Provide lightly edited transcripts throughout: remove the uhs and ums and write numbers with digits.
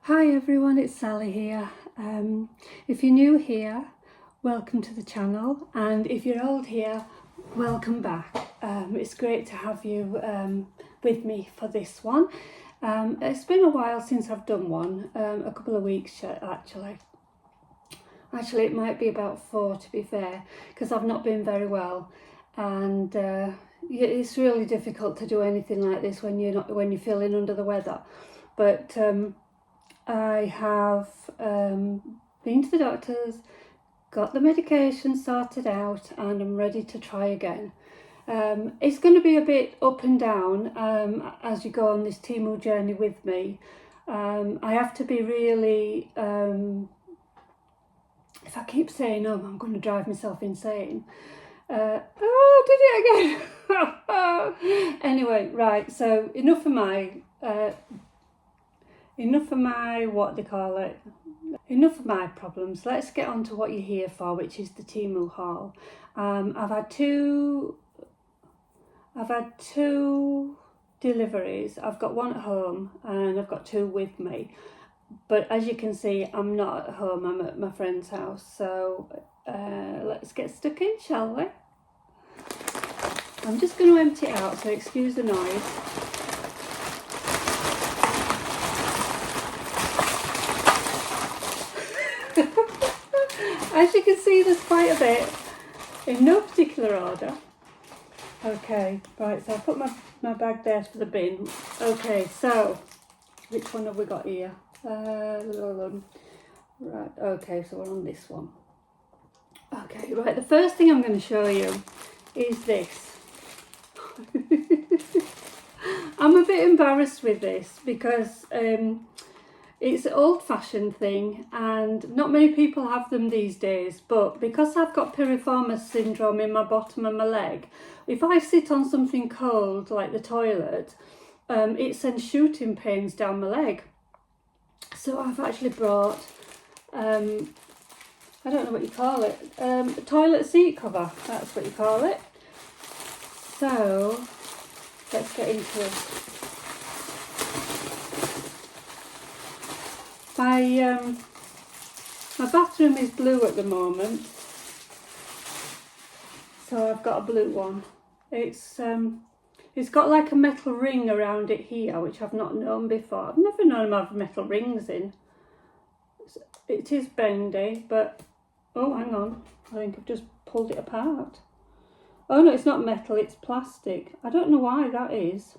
Hi everyone, it's Sally here. If you're new here, welcome to the channel, and if you're old here, welcome back. It's great to have you with me for this one. It's been a while since I've done one, a couple of weeks actually. Actually, it might be about 4 to be fair, because I've not been very well, and it's really difficult to do anything like this when you're feeling under the weather. But I have been to the doctors, got the medication sorted out, and I'm ready to try again. It's going to be a bit up and down as you go on this Temu journey with me. I have to be really, if I keep saying I'm going to drive myself insane. Did it again. Anyway, right, so enough of my enough of my problems. Let's get on to what you're here for, which is the Temu haul. I've had two deliveries. I've got one at home and I've got two with me, but as you can see, I'm not at home, I'm at my friend's house. So let's get stuck in, shall we? I'm just going to empty it out, so excuse the noise. As you can see, there's quite a bit in no particular order. Okay, right, so I'll put my bag there for the bin. Okay, so which one have we got here? Right, okay, so we're on this one. Okay, right, the first thing I'm going to show you is this. I'm a bit embarrassed with this because it's an old-fashioned thing and not many people have them these days, but because I've got piriformis syndrome in my bottom of my leg, if I sit on something cold like the toilet, it sends shooting pains down my leg. So I've actually brought, I don't know what you call it, a toilet seat cover, that's what you call it. So let's get into it. My bathroom is blue at the moment, so I've got a blue one. It's got like a metal ring around it here, which I've not known before. I've never known them have metal rings in. It is bendy, but oh, hang on, I think I've just pulled it apart. Oh no, it's not metal, it's plastic. I don't know why that is.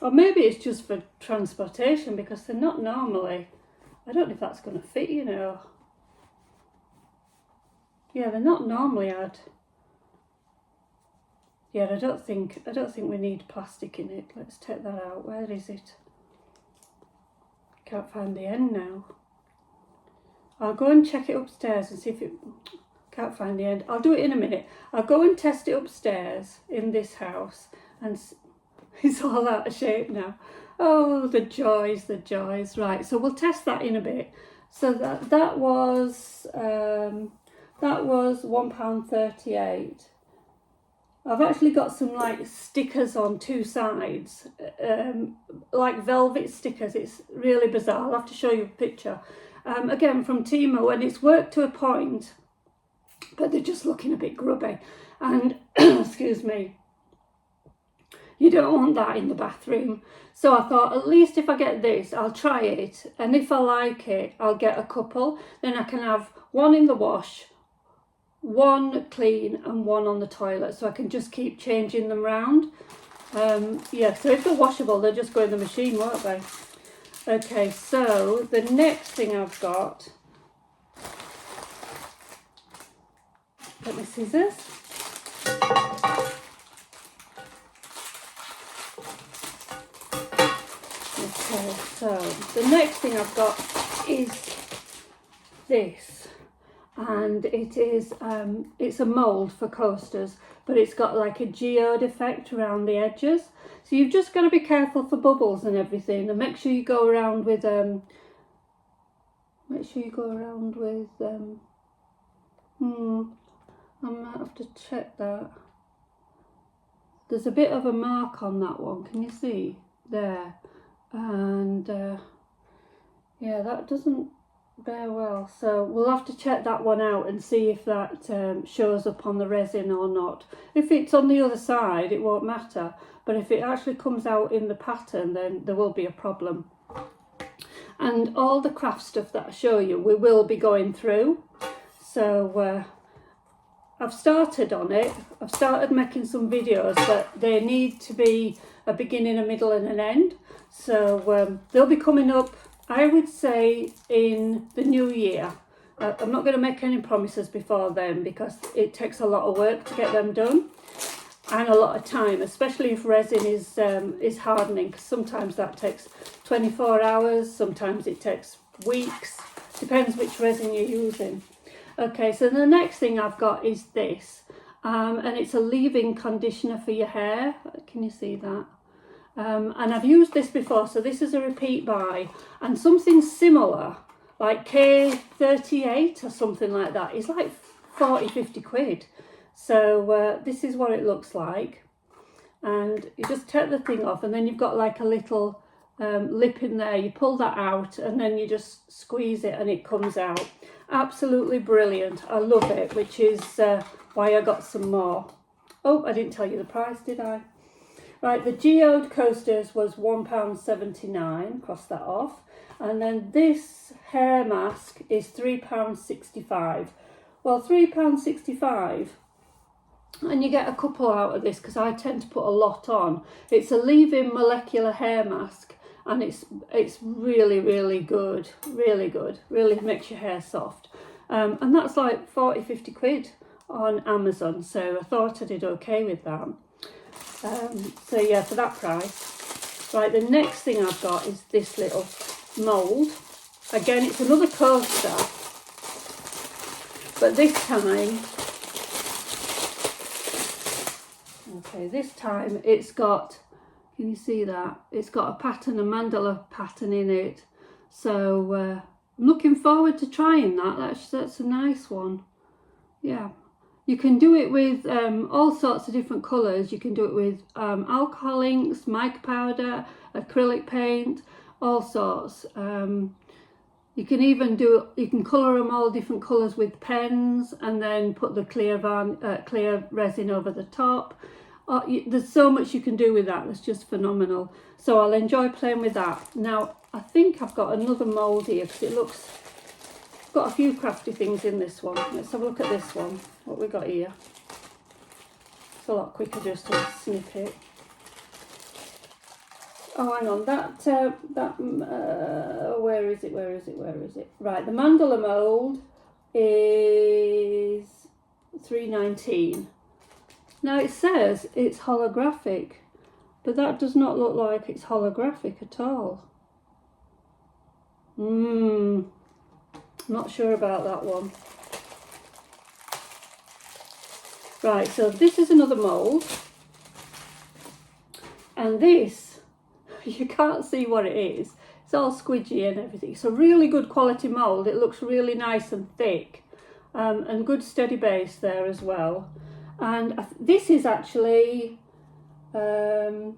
Or maybe it's just for transportation, because they're not normally. I don't know if that's going to fit, you know. Yeah, they're not normally hard. Yeah, I don't think we need plastic in it. Let's take that out. Where is it? Can't find the end now. I'll go and check it upstairs and see if it... Can't find the end. I'll do it in a minute. I'll go and test it upstairs in this house, and it's all out of shape now. Oh, the joys, the joys. Right, so we'll test that in a bit. So that was £1.38. I've actually got some like stickers on two sides, like velvet stickers. It's really bizarre. I'll have to show you a picture. Again, from Temu, and it's worked to a point, but they're just looking a bit grubby. And excuse me, you don't want that in the bathroom. So I thought, at least if I get this, I'll try it, and if I like it, I'll get a couple. Then I can have one in the wash, one clean, and one on the toilet, so I can just keep changing them round. Yeah, so if they're washable, they'll just go in the machine, won't they? Okay, so the next thing I've got, get my scissors. Okay, so the next thing I've got is this, and it is it's a mould for coasters, but it's got like a geode effect around the edges, so you've just got to be careful for bubbles and everything, and make sure you go around with I might have to check that. There's a bit of a mark on that one, can you see there? and yeah, that doesn't bear well, so we'll have to check that one out and see if that shows up on the resin or not. If it's on the other side, it won't matter, but if it actually comes out in the pattern, then there will be a problem. And all the craft stuff that I show you, we will be going through. So I've started on it. I've started making some videos, but they need to be a beginning, a middle and an end. So they'll be coming up, I would say, in the new year. I'm not going to make any promises before then, because it takes a lot of work to get them done and a lot of time, especially if resin is hardening, because sometimes that takes 24 hours, sometimes it takes weeks, depends which resin you're using. Okay, so the next thing I've got is this, and it's a leave-in conditioner for your hair. Can you see that? And I've used this before, so this is a repeat buy, and something similar like K38 or something like that is like 40-50 quid. So this is what it looks like, and you just take the thing off, and then you've got like a little lip in there. You pull that out and then you just squeeze it and it comes out. Absolutely brilliant. I love it, which is why I got some more. Oh, I didn't tell you the price, did I? Right, the geode coasters was £1.79, cross that off. And then this hair mask is £3.65. Well, £3.65, and you get a couple out of this because I tend to put a lot on. It's a leave-in molecular hair mask, and it's really, really good, really makes your hair soft. And that's like 40-50 quid on Amazon, so I thought I did okay with that. So yeah, for that price. Right, the next thing I've got is this little mould. Again, it's another coaster, but this time, okay, this time it's got, can you see that? It's got a pattern, a mandala pattern in it. So I'm looking forward to trying that. That's a nice one. Yeah. You can do it with all sorts of different colours. You can do it with alcohol inks, mica powder, acrylic paint, all sorts. You can even you can colour them all different colours with pens, and then put the clear resin over the top. There's so much you can do with that. It's just phenomenal. So I'll enjoy playing with that. Now, I think I've got another mould here, because it looks, got a few crafty things in this one. Let's have a look at this one. What we got here. It's a lot quicker just to snip it. Oh, hang on, where is it? Right, the mandala mould is £3.19. Now it says it's holographic, but that does not look like it's holographic at all. Not sure about that one. Right, so this is another mould, and this, you can't see what it is. It's all squidgy and everything. It's a really good quality mould. It looks really nice and thick, and good steady base there as well. And this is actually a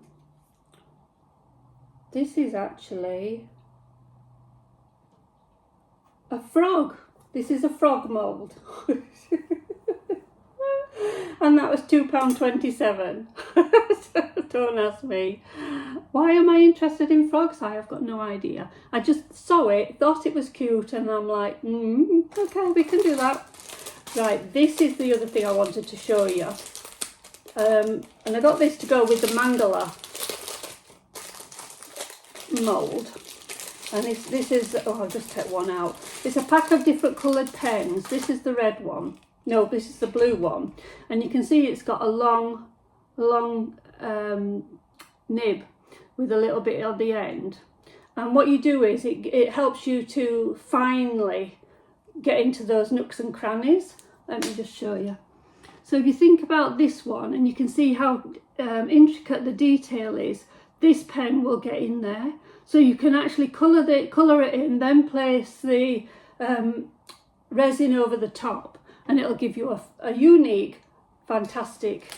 frog. This is a frog mould. And that was £2.27. Don't ask me. Why am I interested in frogs? I have got no idea. I just saw it, thought it was cute, and I'm like, okay, we can do that. Right, this is the other thing I wanted to show you. And I got this to go with the mandala mould. And this is, oh, I'll just take one out. It's a pack of different coloured pens. This is the red one. No, this is the blue one. And you can see it's got a long nib with a little bit on the end. And what you do is it helps you to finally get into those nooks and crannies. Let me just show you. So if you think about this one, and you can see how intricate the detail is, this pen will get in there. So you can actually colour it in, then place the resin over the top, and it'll give you a unique, fantastic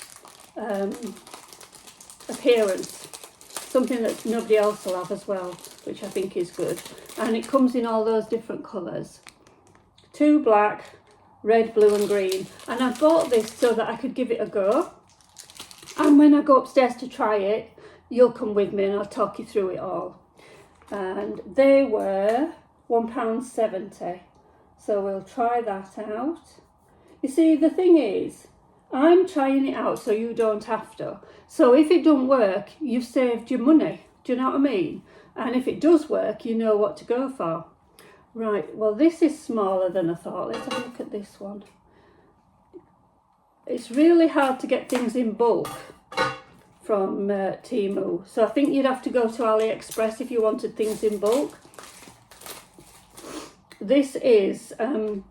appearance. something that nobody else will have as well, which I think is good. And it comes in all those different colours. 2 black, red, blue and green. And I bought this so that I could give it a go. And when I go upstairs to try it, you'll come with me and I'll talk you through it all. And they were £1.70. So we'll try that out. You see, the thing is, I'm trying it out so you don't have to. So if it don't work, you've saved your money. Do you know what I mean? And if it does work, you know what to go for. Right, well this is smaller than I thought. Let's have a look at this one. It's really hard to get things in bulk from Temu. So I think you'd have to go to AliExpress if you wanted things in bulk. This is, I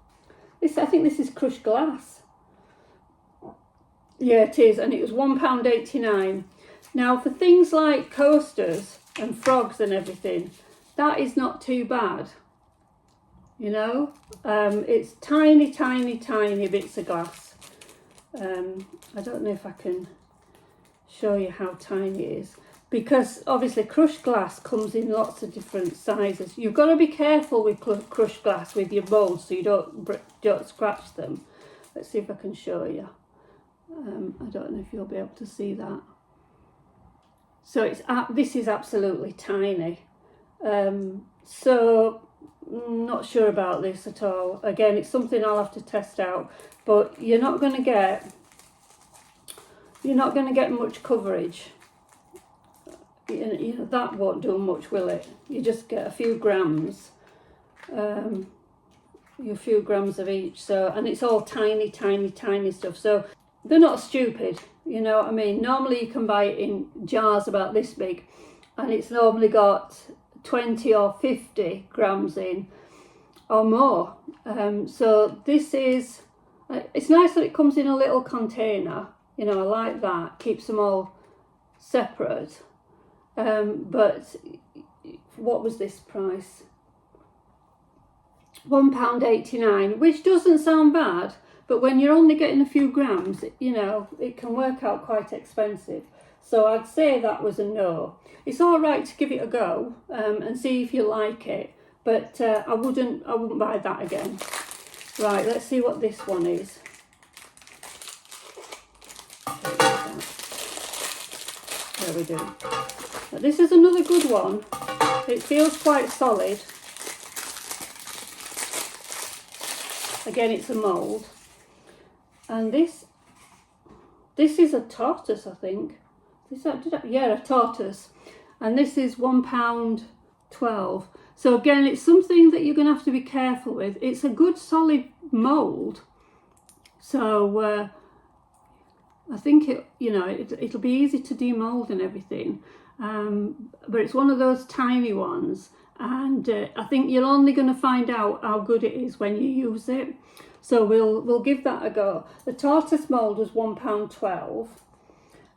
think this is crushed glass. Yeah, it is, and it was £1.89. Now, for things like coasters and frogs and everything, that is not too bad. You know, it's tiny, tiny, tiny bits of glass. I don't know if I can show you how tiny it is, because obviously crushed glass comes in lots of different sizes. You've got to be careful with crushed glass with your molds so you don't scratch them. Let's see if I can show you. I don't know if you'll be able to see that. So this is absolutely tiny. So not sure about this at all. Again, it's something I'll have to test out, but you're not going to get much coverage. You know, that won't do much, will it? You just get a few grams, a few grams of each. So, and it's all tiny, tiny, tiny stuff. So they're not stupid, you know what I mean? Normally you can buy it in jars about this big, and it's normally got 20 or 50 grams in, or more. So this is, it's nice that it comes in a little container. You know, I like that. Keeps them all separate. But what was this price? £1.89, which doesn't sound bad, but when you're only getting a few grams, you know, it can work out quite expensive. So I'd say that was a no. It's all right to give it a go and see if you like it, but I wouldn't buy that again. Right, let's see what this one is. There we do. Now, this is another good one. It feels quite solid. Again, it's a mould. And this is a tortoise, I think. Yeah, a tortoise. And this is £1.12. So again, it's something that you're going to have to be careful with. It's a good solid mould. So I think it'll be easy to demold and everything. But it's one of those tiny ones. And I think you're only going to find out how good it is when you use it. So we'll give that a go. The tortoise mould was £1.12.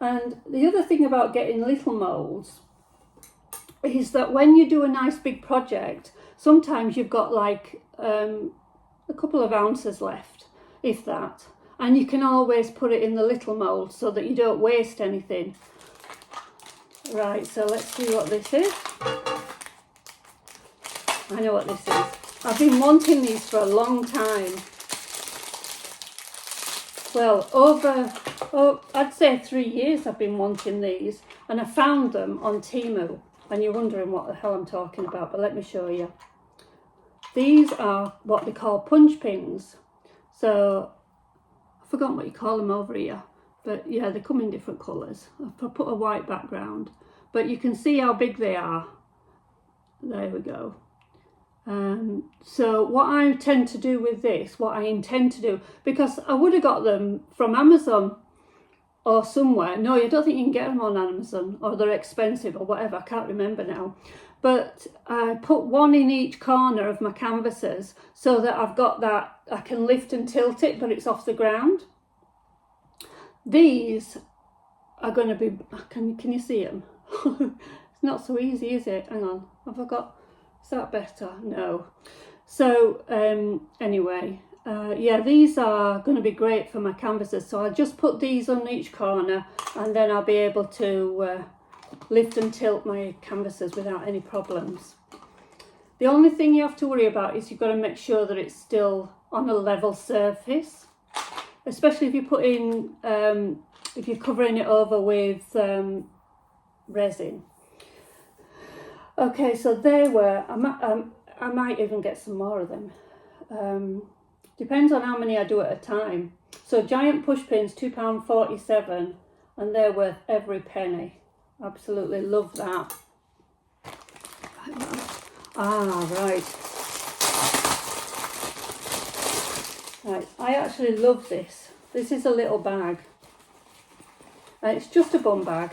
And the other thing about getting little moulds is that when you do a nice big project, sometimes you've got like a couple of ounces left, if that. And you can always put it in the little mould so that you don't waste anything. Right, so let's see what this is. I know what this is. I've been wanting these for a long time. Well, I'd say 3 years I've been wanting these, and I found them on Temu, and you're wondering what the hell I'm talking about, but let me show you. These are what they call punch pins. So I've forgotten what you call them over here, but yeah, they come in different colours. I've put a white background, but you can see how big they are. There we go. So what I tend to do with this, what I intend to do, because I would have got them from Amazon or somewhere. No, I don't think you can get them on Amazon, or they're expensive or whatever. I can't remember now. But I put one in each corner of my canvases so that I've got that, I can lift and tilt it, but it's off the ground. These are going to be, can you see them? It's not so easy, is it? Hang on, have I got... Is that better? No. So anyway, yeah, these are going to be great for my canvases. So I'll just put these on each corner, and then I'll be able to lift and tilt my canvases without any problems. The only thing you have to worry about is you've got to make sure that it's still on a level surface, especially if you put in, if you're covering it over with resin. Okay, so they were, I might even get some more of them. Depends on how many I do at a time. So giant push pins, £2.47, and they're worth every penny. Absolutely love that. Right. Right, I actually love this. This is a little bag. It's just a bum bag,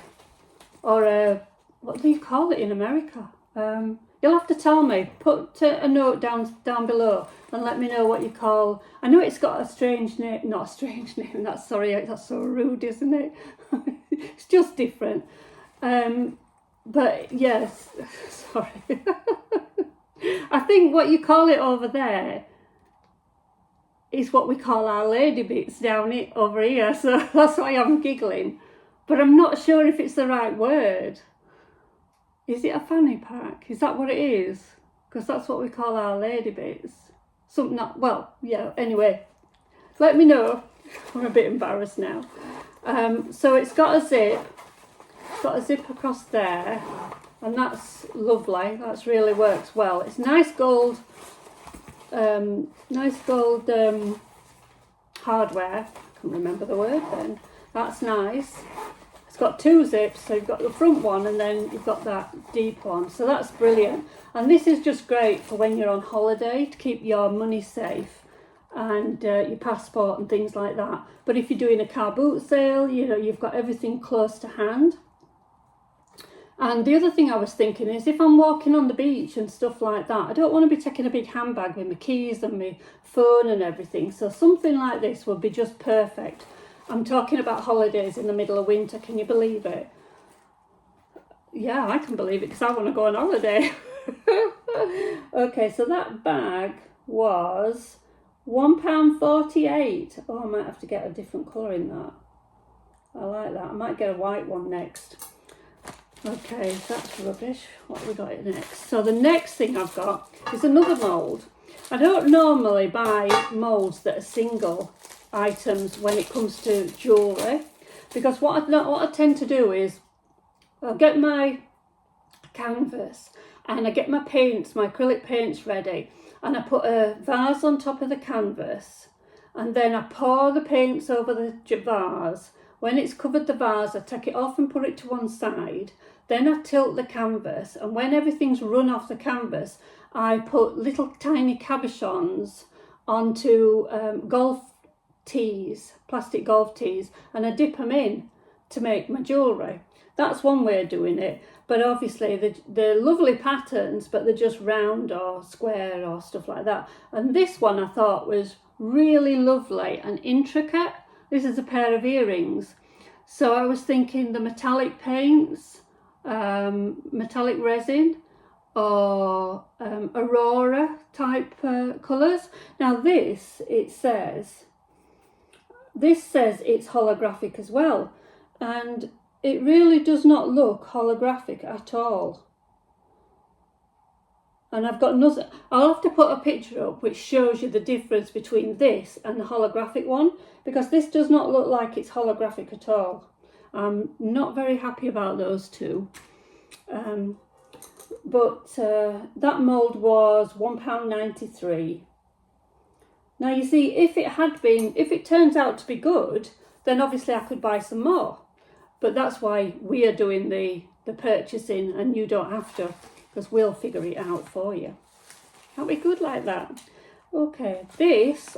or a, what do you call it in America? You'll have to tell me. Put a note down below and let me know what you call. I know it's got a strange name, not a strange name. That's so rude, isn't it? It's just different. But yes, sorry. I think what you call it over there is what we call our lady bits over here. So that's why I'm giggling. But I'm not sure if it's the right word. Is it a fanny pack? Is that what it is? Because that's what we call our lady bits. Something that, well, yeah, anyway. Let me know. I'm a bit embarrassed now. So it's got a zip. It's got a zip across there. And that's lovely. That's really works well. It's nice gold hardware. I can't remember the word then. That's nice. It's got two zips, so you've got the front one and then you've got that deep one. So that's brilliant. And this is just great for when you're on holiday to keep your money safe and your passport and things like that. But if you're doing a car boot sale, you know, you've got everything close to hand. And the other thing I was thinking is if I'm walking on the beach and stuff like that, I don't want to be taking a big handbag with my keys and my phone and everything. So something like this would be just perfect. I'm talking about holidays in the middle of winter. Can you believe it? Yeah, I can believe it because I want to go on holiday. Okay, so that bag was £1.48. Oh, I might have to get a different colour in that. I like that. I might get a white one next. Okay, that's rubbish. What have we got next? So the next thing I've got is another mould. I don't normally buy moulds that are single items when it comes to jewellery, because what I tend to do is I'll get my canvas and I get my paints, my acrylic paints ready, and I put a vase on top of the canvas and then I pour the paints over the vase. When it's covered the vase, I take it off and put it to one side. Then I tilt the canvas, and when everything's run off the canvas, I put little tiny cabochons onto golf tees, plastic golf tees, and I dip them in to make my jewellery. That's one way of doing it. But obviously they're lovely patterns, but they're just round or square or stuff like that. And this one I thought was really lovely and intricate. This is a pair of earrings. So I was thinking the metallic paints, metallic resin, or Aurora type colours. Now this says it's holographic as well, and it really does not look holographic at all. And I've got another, I'll have to put a picture up which shows you the difference between this and the holographic one, because this does not look like it's holographic at all. I'm not very happy about those two. But that mould was £1.93. Now you see, if it turns out to be good, then obviously I could buy some more. But that's why we are doing the purchasing, and you don't have to, because we'll figure it out for you. Can't be good like that. Okay, this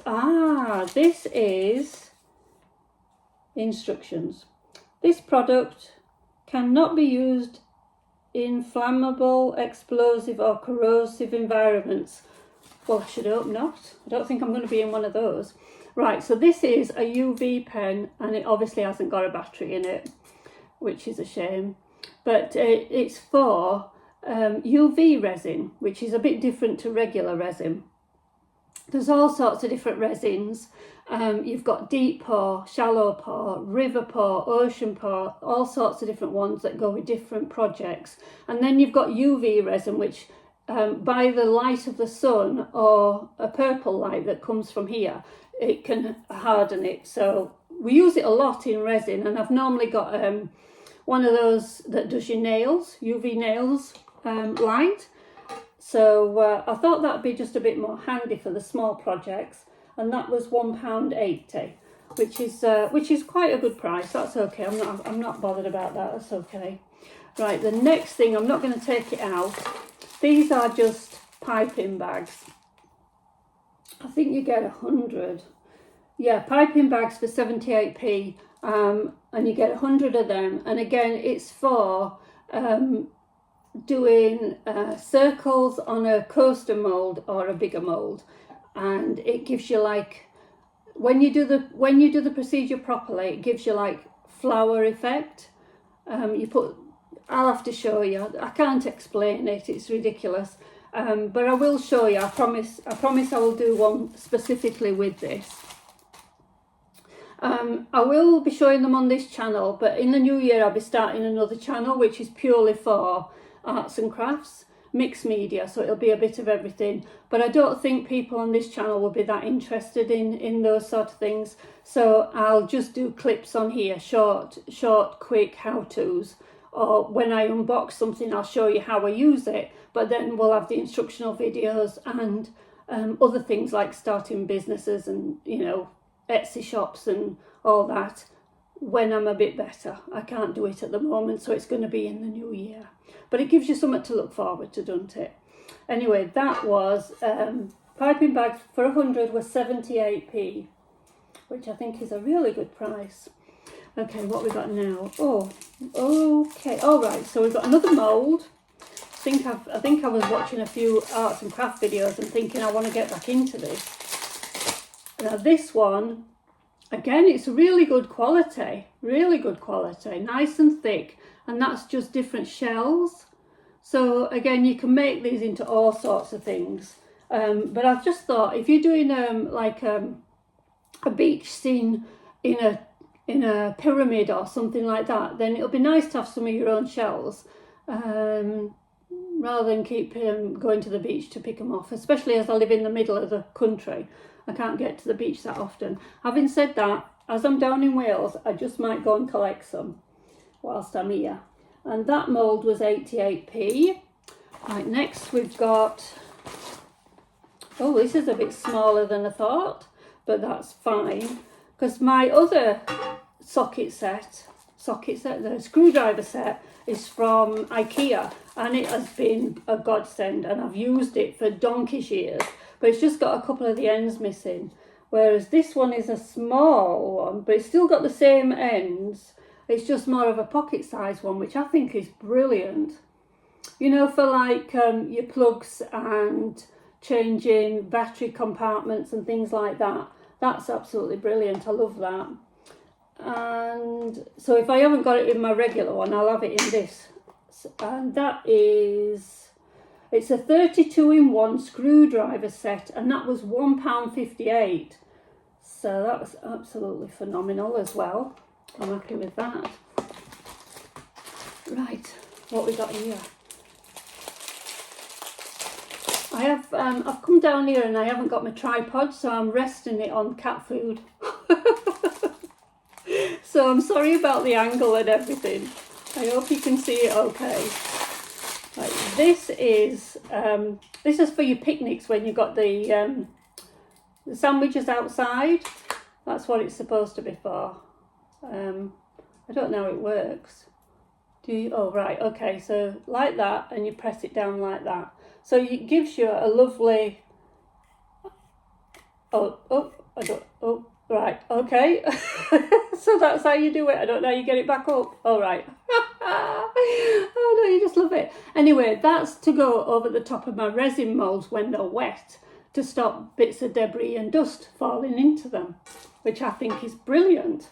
is instructions. This product cannot be used in flammable, explosive or corrosive environments. Well, I should hope not. I don't think I'm going to be in one of those. Right, so this is a UV pen, and it obviously hasn't got a battery in it, which is a shame. But it's for UV resin, which is a bit different to regular resin. There's all sorts of different resins. You've got deep pour, shallow pour, river pour, ocean pour, all sorts of different ones that go with different projects. And then you've got UV resin, which by the light of the sun or a purple light that comes from here, it can harden it. So we use it a lot in resin, and I've normally got one of those that does your nails, UV nails light. So I thought that'd be just a bit more handy for the small projects, and that was £1.80, which is quite a good price. That's okay. I'm not bothered about that. That's okay. Right, the next thing, I'm not going to take it out. These are just piping bags. I think you get 100. Yeah, piping bags for 78p, and you get 100 of them. And again, it's for doing circles on a coaster mold or a bigger mold, and it gives you like, when you do the procedure properly, it gives you like flower effect. I'll have to show you. I can't explain it. It's ridiculous. But I will show you. I promise I will do one specifically with this. I will be showing them on this channel, but in the new year I'll be starting another channel which is purely for arts and crafts, mixed media, so it'll be a bit of everything. But I don't think people on this channel will be that interested in those sort of things. So I'll just do clips on here, short, quick how-tos. Or when I unbox something, I'll show you how I use it. But then we'll have the instructional videos and other things like starting businesses and, you know, Etsy shops and all that when I'm a bit better. I can't do it at the moment, so it's going to be in the new year. But it gives you something to look forward to, doesn't it? Anyway, that was piping bags for 100 was 78p, which I think is a really good price. Okay, what we got now? Oh, okay. All right. So we've got another mold. I think I was watching a few arts and craft videos and thinking I want to get back into this. Now this one, again, it's really good quality, nice and thick, and that's just different shells. So again, you can make these into all sorts of things. But I've just thought, if you're doing like a beach scene in a pyramid or something like that, then it'll be nice to have some of your own shells, rather than keep going to the beach to pick them off, especially as I live in the middle of the country. I can't get to the beach that often. Having said that, as I'm down in Wales, I just might go and collect some whilst I'm here. And that mould was 88p. Right, next we've got, oh, this is a bit smaller than I thought, but that's fine, because my other socket set, the screwdriver set, is from IKEA, and it has been a godsend, and I've used it for donkey's years, but it's just got a couple of the ends missing, whereas this one is a small one, but it's still got the same ends. It's just more of a pocket size one, which I think is brilliant. You know, for like your plugs and changing battery compartments and things like that. That's absolutely brilliant. I love that. And so if I haven't got it in my regular one, I'll have it in this. And that is, it's a 32-in-1 screwdriver set, and that was £1.58. So that was absolutely phenomenal as well. I'm happy with that. Right, what we got here? I've come down here and I haven't got my tripod, so I'm resting it on cat food. So I'm sorry about the angle and everything. I hope you can see it okay. Right, this is for your picnics when you've got the sandwiches outside. That's what it's supposed to be for. I don't know how it works. Do you? Oh, right, okay, so like that, and you press it down like that. So it gives you a lovely, right, okay. So that's how you do it. I don't know how you get it back up. All right. Oh no, you just love it. Anyway, that's to go over the top of my resin molds when they're wet, to stop bits of debris and dust falling into them, which I think is brilliant.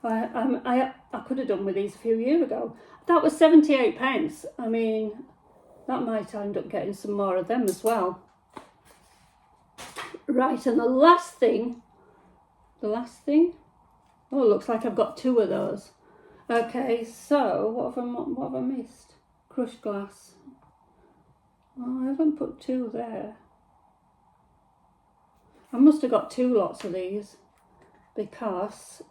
I could have done with these a few years ago. That was 78p. I mean, that might end up getting some more of them as well. Right, and the last thing, oh, it looks like I've got 2 of those. Okay, so what have I missed? Crushed glass. Oh, I haven't put 2 there. I must have got 2 lots of these because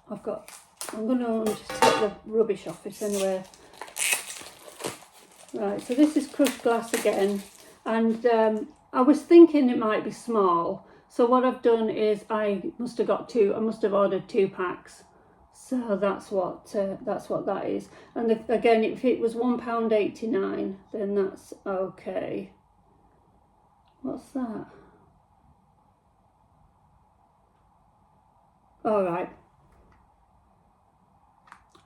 I'm going to just take the rubbish off it anyway. Right, so this is crushed glass again, and I was thinking it might be small, so what I've done is I must have ordered 2 packs, so that's what that is. And again, if it was £1.89, then that's okay. What's that? All right.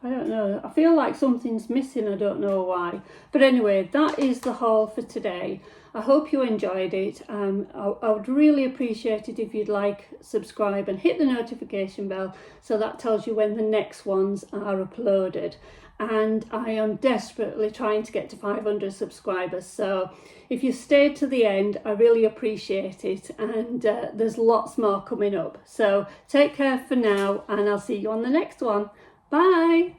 I don't know, I feel like something's missing, I don't know why. But anyway, that is the haul for today. I hope you enjoyed it. I would really appreciate it if you'd like, subscribe and hit the notification bell so that tells you when the next ones are uploaded. And I am desperately trying to get to 500 subscribers, so if you stayed to the end, I really appreciate it, and there's lots more coming up. So take care for now, and I'll see you on the next one. Bye!